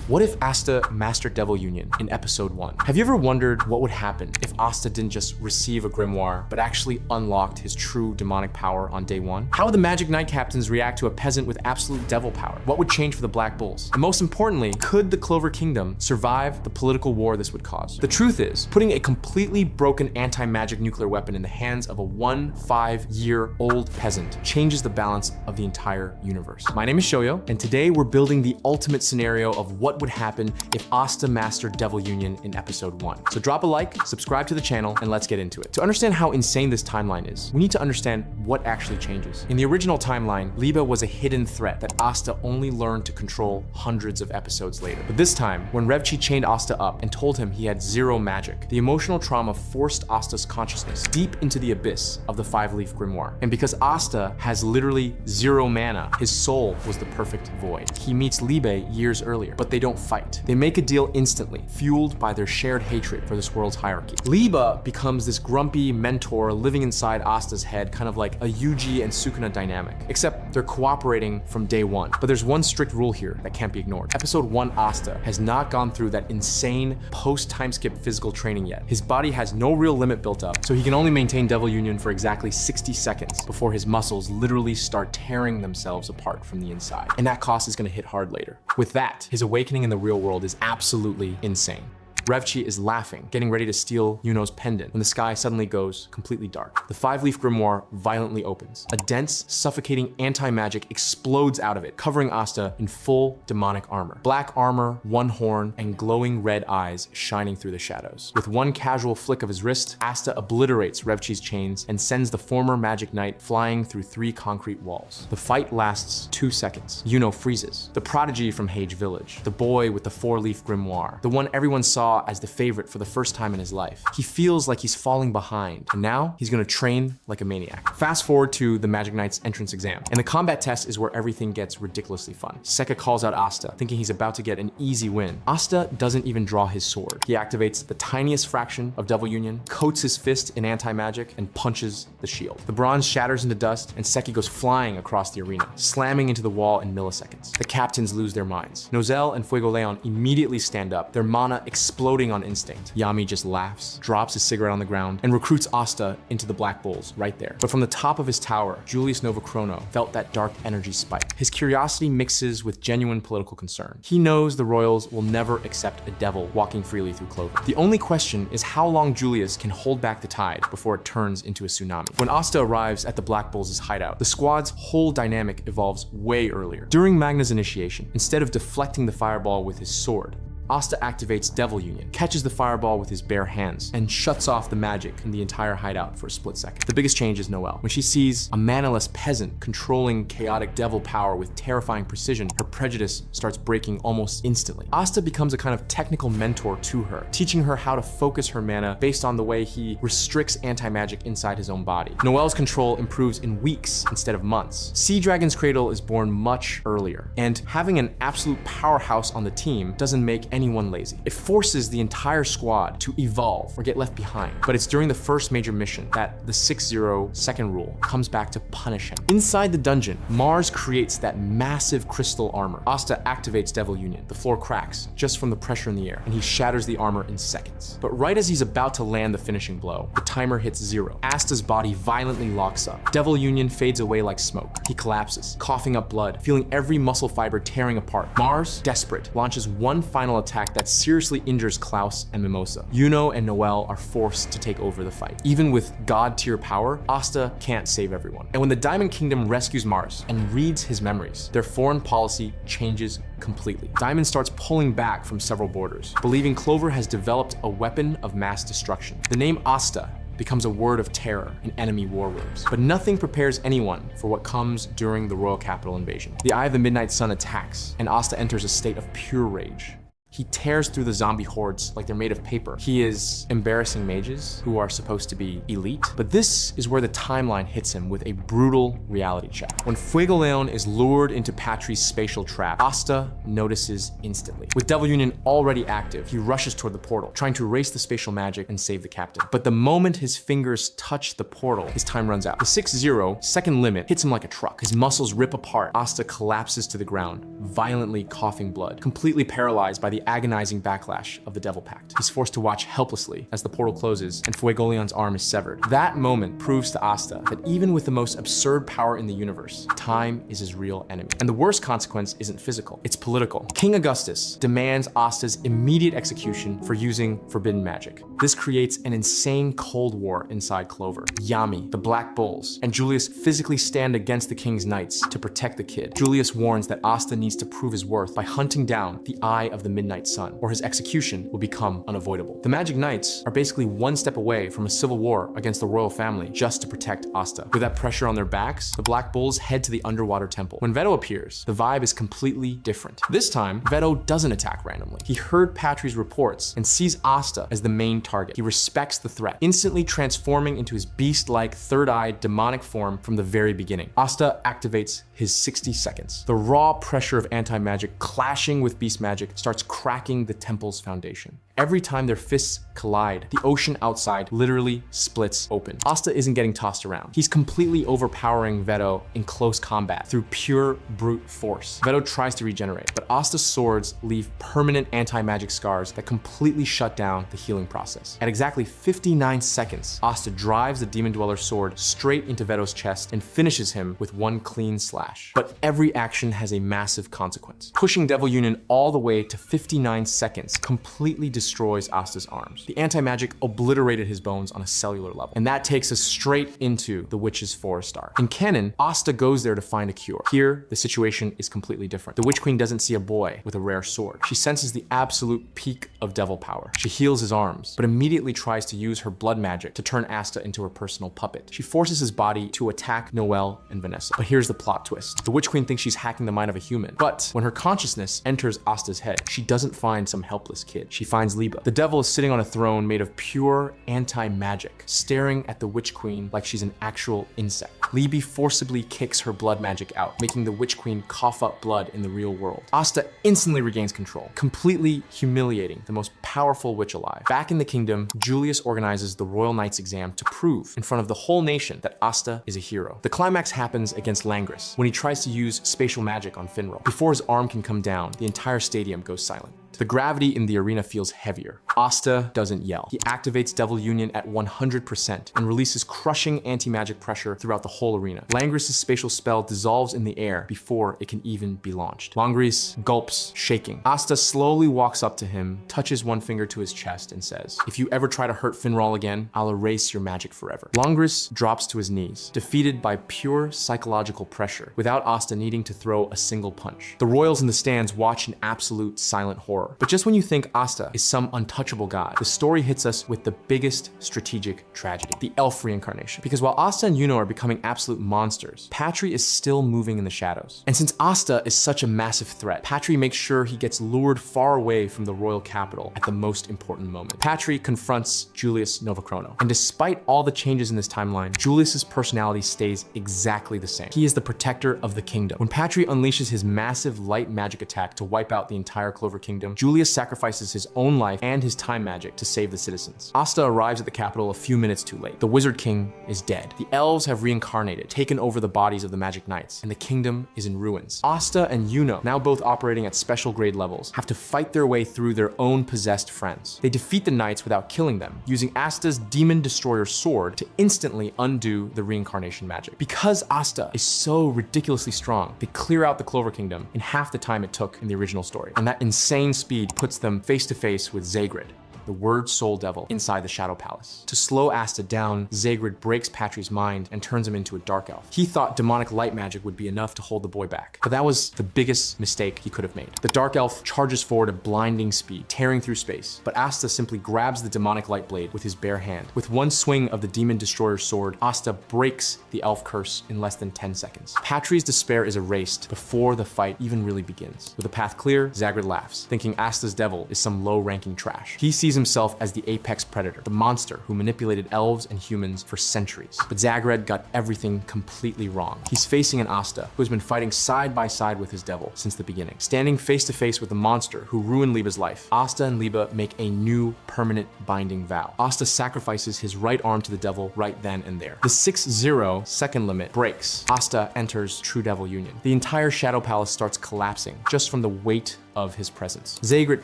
What if Asta mastered Devil Union in episode 1? Have you ever wondered what would happen if Asta didn't just receive a grimoire, but actually unlocked his true demonic power on day 1? How would the Magic Knight captains react to a peasant with absolute devil power? What would change for the Black Bulls? And most importantly, could the Clover Kingdom survive the political war this would cause? The truth is, putting a completely broken anti-magic nuclear weapon in the hands of a 15-year-old peasant changes the balance of the entire universe. My name is Shoyo, and today we're building the ultimate scenario of what would happen if Asta mastered Devil Union in episode 1. So drop a like, subscribe to the channel, and let's get into it. To understand how insane this timeline is, we need to understand what actually changes. In the original timeline, Liba was a hidden threat that Asta only learned to control hundreds of episodes later. But this time, when Revchi chained Asta up and told him he had zero magic, the emotional trauma forced Asta's consciousness deep into the abyss of the five-leaf grimoire. And because Asta has literally zero mana, his soul was the perfect void. He meets Libe years earlier, but they don't fight. They make a deal instantly, fueled by their shared hatred for this world's hierarchy. Liba becomes this grumpy mentor living inside Asta's head, kind of like a Yuji and Sukuna dynamic, except they're cooperating from day 1. But there's one strict rule here that can't be ignored. Episode 1 Asta has not gone through that insane post-time skip physical training yet. His body has no real limit built up, so he can only maintain Devil Union for exactly 60 seconds before his muscles literally start tearing themselves apart from the inside. And that cost is gonna hit hard later. With that, his awakening in the real world is absolutely insane. Revchi is laughing, getting ready to steal Yuno's pendant, when the sky suddenly goes completely dark. The five-leaf grimoire violently opens. A dense, suffocating anti-magic explodes out of it, covering Asta in full demonic armor. Black armor, one horn, and glowing red eyes shining through the shadows. With one casual flick of his wrist, Asta obliterates Revchi's chains and sends the former Magic Knight flying through 3 concrete walls. The fight lasts 2 seconds. Yuno freezes. The prodigy from Hage Village, the boy with the 4-leaf grimoire, the one everyone saw as the favorite for the first time in his life. He feels like he's falling behind, and now he's gonna train like a maniac. Fast forward to the Magic Knight's entrance exam, and the combat test is where everything gets ridiculously fun. Sekka calls out Asta, thinking he's about to get an easy win. Asta doesn't even draw his sword. He activates the tiniest fraction of Devil Union, coats his fist in anti-magic, and punches the shield. The bronze shatters into dust, and Seki goes flying across the arena, slamming into the wall in milliseconds. The captains lose their minds. Nozel and Fuego Leon immediately stand up, their mana exploding on instinct. Yami just laughs, drops his cigarette on the ground, and recruits Asta into the Black Bulls right there. But from the top of his tower, Julius Novachrono felt that dark energy spike. His curiosity mixes with genuine political concern. He knows the royals will never accept a devil walking freely through Clover. The only question is how long Julius can hold back the tide before it turns into a tsunami. When Asta arrives at the Black Bulls' hideout, the squad's whole dynamic evolves way earlier. During Magna's initiation, instead of deflecting the fireball with his sword, Asta activates Devil Union, catches the fireball with his bare hands, and shuts off the magic in the entire hideout for a split second. The biggest change is Noelle. When she sees a manaless peasant controlling chaotic devil power with terrifying precision, her prejudice starts breaking almost instantly. Asta becomes a kind of technical mentor to her, teaching her how to focus her mana based on the way he restricts anti-magic inside his own body. Noelle's control improves in weeks instead of months. Sea Dragon's Cradle is born much earlier, and having an absolute powerhouse on the team doesn't make anyone lazy. It forces the entire squad to evolve or get left behind. But it's during the first major mission that the 6-0 second rule comes back to punish him. Inside the dungeon, Mars creates that massive crystal armor. Asta activates Devil Union. The floor cracks just from the pressure in the air, and he shatters the armor in seconds. But right as he's about to land the finishing blow, the timer hits 0. Asta's body violently locks up. Devil Union fades away like smoke. He collapses, coughing up blood, feeling every muscle fiber tearing apart. Mars, desperate, launches one final attack that seriously injures Klaus and Mimosa. Yuno and Noelle are forced to take over the fight. Even with god-tier power, Asta can't save everyone. And when the Diamond Kingdom rescues Mars and reads his memories, their foreign policy changes completely. Diamond starts pulling back from several borders, believing Clover has developed a weapon of mass destruction. The name Asta becomes a word of terror in enemy war rooms. But nothing prepares anyone for what comes during the royal capital invasion. The Eye of the Midnight Sun attacks, and Asta enters a state of pure rage. He tears through the zombie hordes like they're made of paper. He is embarrassing mages who are supposed to be elite. But this is where the timeline hits him with a brutal reality check. When Fuegoleon is lured into Patri's spatial trap, Asta notices instantly. With Devil Union already active, he rushes toward the portal, trying to erase the spatial magic and save the captain. But the moment his fingers touch the portal, his time runs out. The 6-0 second limit hits him like a truck. His muscles rip apart. Asta collapses to the ground, violently coughing blood, completely paralyzed by the agonizing backlash of the Devil Pact. He's forced to watch helplessly as the portal closes and Fuegoleon's arm is severed. That moment proves to Asta that even with the most absurd power in the universe, time is his real enemy. And the worst consequence isn't physical, it's political. King Augustus demands Asta's immediate execution for using forbidden magic. This creates an insane cold war inside Clover. Yami, the Black Bulls, and Julius physically stand against the king's knights to protect the kid. Julius warns that Asta needs to prove his worth by hunting down the Eye of the Midnight Sun, or his execution will become unavoidable. The Magic Knights are basically one step away from a civil war against the royal family just to protect Asta. With that pressure on their backs, the Black Bulls head to the underwater temple. When Veto appears, the vibe is completely different. This time, Veto doesn't attack randomly. He heard Patri's reports and sees Asta as the main target. He respects the threat, instantly transforming into his beast-like third-eyed demonic form from the very beginning. Asta activates his 60 seconds. The raw pressure of anti-magic clashing with beast magic starts cracking the temple's foundation. Every time their fists collide, the ocean outside literally splits open. Asta isn't getting tossed around. He's completely overpowering Veto in close combat through pure brute force. Veto tries to regenerate, but Asta's swords leave permanent anti-magic scars that completely shut down the healing process. At exactly 59 seconds, Asta drives the Demon Dweller's sword straight into Veto's chest and finishes him with one clean slash. But every action has a massive consequence. Pushing Devil Union all the way to 59 seconds completely destroys Asta's arms. The anti-magic obliterated his bones on a cellular level. And that takes us straight into the Witch's Forest Star. In canon, Asta goes there to find a cure. Here, the situation is completely different. The Witch Queen doesn't see a boy with a rare sword. She senses the absolute peak of devil power. She heals his arms, but immediately tries to use her blood magic to turn Asta into her personal puppet. She forces his body to attack Noelle and Vanessa. But here's the plot twist. The Witch Queen thinks she's hacking the mind of a human. But when her consciousness enters Asta's head, she doesn't find some helpless kid. She finds Liba. The devil is sitting on a throne made of pure anti-magic, staring at the Witch Queen like she's an actual insect. Libby forcibly kicks her blood magic out, making the Witch Queen cough up blood in the real world. Asta instantly regains control, completely humiliating the most powerful witch alive. Back in the kingdom, Julius organizes the Royal Knights exam to prove in front of the whole nation that Asta is a hero. The climax happens against Langris when he tries to use spatial magic on Finral. Before his arm can come down, the entire stadium goes silent. The gravity in the arena feels heavier. Asta doesn't yell. He activates Devil Union at 100% and releases crushing anti-magic pressure throughout the whole arena. Langris' spatial spell dissolves in the air before it can even be launched. Langris gulps, shaking. Asta slowly walks up to him, touches one finger to his chest and says, "If you ever try to hurt Finral again, I'll erase your magic forever." Langris drops to his knees, defeated by pure psychological pressure, without Asta needing to throw a single punch. The royals in the stands watch in absolute silent horror. But just when you think Asta is some untouchable god, the story hits us with the biggest strategic tragedy, the elf reincarnation. Because while Asta and Yuno are becoming absolute monsters, Patri is still moving in the shadows. And since Asta is such a massive threat, Patri makes sure he gets lured far away from the royal capital at the most important moment. Patri confronts Julius Novachrono. And despite all the changes in this timeline, Julius's personality stays exactly the same. He is the protector of the kingdom. When Patri unleashes his massive light magic attack to wipe out the entire Clover Kingdom, Julius sacrifices his own life and his time magic to save the citizens. Asta arrives at the capital a few minutes too late. The Wizard King is dead. The elves have reincarnated, taken over the bodies of the Magic Knights, and the kingdom is in ruins. Asta and Yuno, now both operating at special grade levels, have to fight their way through their own possessed friends. They defeat the knights without killing them, using Asta's Demon Destroyer sword to instantly undo the reincarnation magic. Because Asta is so ridiculously strong, they clear out the Clover Kingdom in half the time it took in the original story. And that insane speed puts them face to face with Zagrid. the word soul devil inside the Shadow Palace. To slow Asta down, Zagrid breaks Patri's mind and turns him into a dark elf. He thought demonic light magic would be enough to hold the boy back, but that was the biggest mistake he could have made. The dark elf charges forward at blinding speed, tearing through space, but Asta simply grabs the demonic light blade with his bare hand. With one swing of the demon destroyer's sword, Asta breaks the elf curse in less than 10 seconds. Patri's despair is erased before the fight even really begins. With the path clear, Zagrid laughs, thinking Asta's devil is some low-ranking trash. He sees himself as the apex predator, the monster who manipulated elves and humans for centuries. But Zagrid got everything completely wrong. He's facing an Asta who has been fighting side by side with his devil since the beginning. Standing face to face with the monster who ruined Liba's life, Asta and Liba make a new permanent binding vow. Asta sacrifices his right arm to the devil right then and there. The 6-0 second limit breaks. Asta enters True Devil Union. The entire Shadow Palace starts collapsing just from the weight of his presence. Zagrid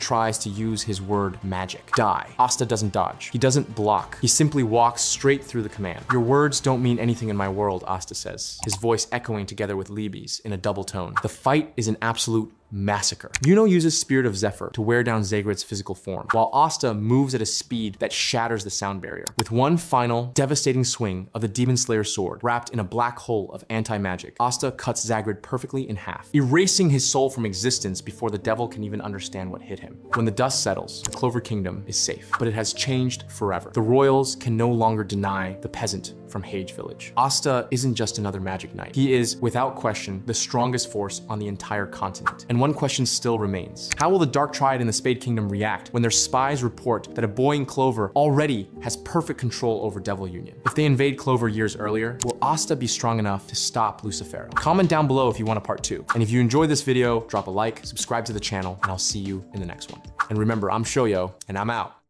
tries to use his word magic. Die. Asta doesn't dodge. He doesn't block. He simply walks straight through the command. Your words don't mean anything in my world, Asta says, his voice echoing together with Liby's in a double tone. The fight is an absolute massacre. Yuno uses Spirit of Zephyr to wear down Zagrid's physical form, while Asta moves at a speed that shatters the sound barrier. With one final, devastating swing of the Demon Slayer's sword, wrapped in a black hole of anti-magic, Asta cuts Zagrid perfectly in half, erasing his soul from existence before the devil can even understand what hit him. When the dust settles, the Clover Kingdom is safe, but it has changed forever. The royals can no longer deny the peasant from Hage Village. Asta isn't just another magic knight. He is, without question, the strongest force on the entire continent. And one question still remains. How will the Dark Triad in the Spade Kingdom react when their spies report that a boy in Clover already has perfect control over Devil Union? If they invade Clover years earlier, will Asta be strong enough to stop Lucifero? Comment down below if you want a part 2. And if you enjoyed this video, drop a like, subscribe to the channel, and I'll see you in the next one. And remember, I'm Shoyo, and I'm out.